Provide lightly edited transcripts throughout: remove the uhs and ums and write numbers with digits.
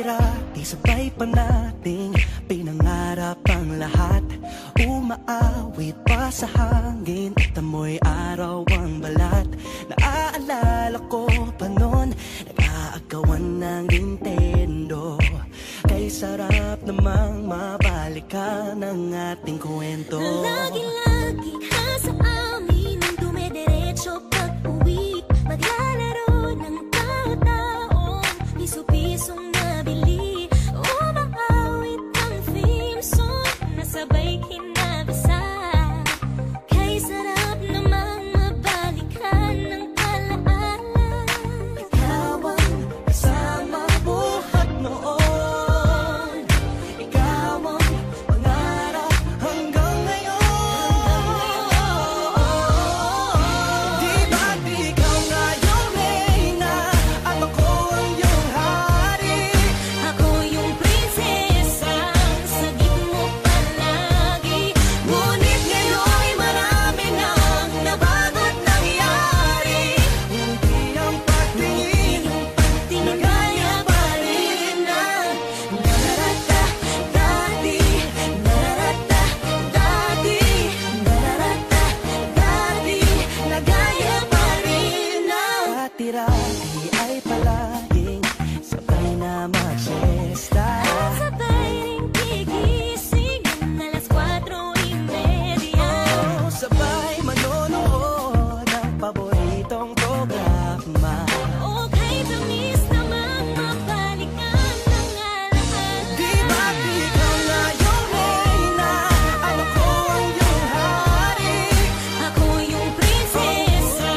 Dati-rati sabay pa nating pinangarap ang lahat. Umaawit pa sa hangin at amoy araw ang balat. Naaalala ko pa noon, nag-aagawan ng Nintendo. Kay sarap namang mabalikan ang ating kwento. Lagi-lagi ka sa amin nang dumediretso pag-uwi. Maglalaro ng tao-taong piso-pisong nabili. Umaawit ang theme song na sabay kinabasa. Kay sarap namang mabalikan ng alaala. Ikaw ang kasama buhat noon. Ikaw ang pangarap hanggang ngayon. Di ba't ikaw nga yung reyna at ako ang iyong hari? Ako yung prinsesang sagip mo palagi. Ngunit ngayon'y marami nang nabago't nangyari. Hindi ang pagtingin na gaya pa rin ng nararata dati. Nararata dati. Nararata dati. Na gaya pa rin ng dati-rati ay palaging sabay na mag-siesta. Sabay ring gigising ng alas 4:30. Sabay manonood ng paboritong programa. O kay tamis namang mabalikan ng alaala. Di ba't ikaw nga yung reyna at ako ang iyong hari? Ako yung prinsesa,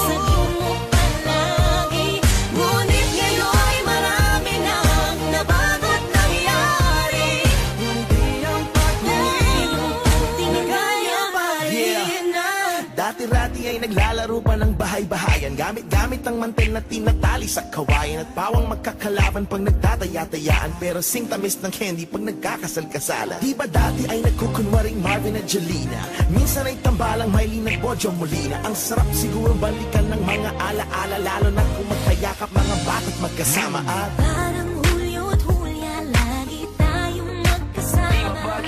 sagip mo palagi. Ngunit ngayon'y marami nang nabago't nangyari. Hindi ang pagtingin na gaya pa rin ng Dati-rati ay naglalaro pa ng bahay-bahayan. Gamit-gamit ang mantel na tinatali sa kawayan. At pawang magkakalaban pag nagtataya-tayaan. Pero sing tamis ng candy pag nagkakasal-kasalan. Di ba dati ay nagkukunwaring Marvin at Jelena? Minsan ay tambalang Mylene at Bojo Molina. Ang sarap siguro balikan ng mga ala-ala. Lalo na kung magkayakap mga bata't magkasama. At Parang Hulyo't Hulya, lagi tayong magkasama.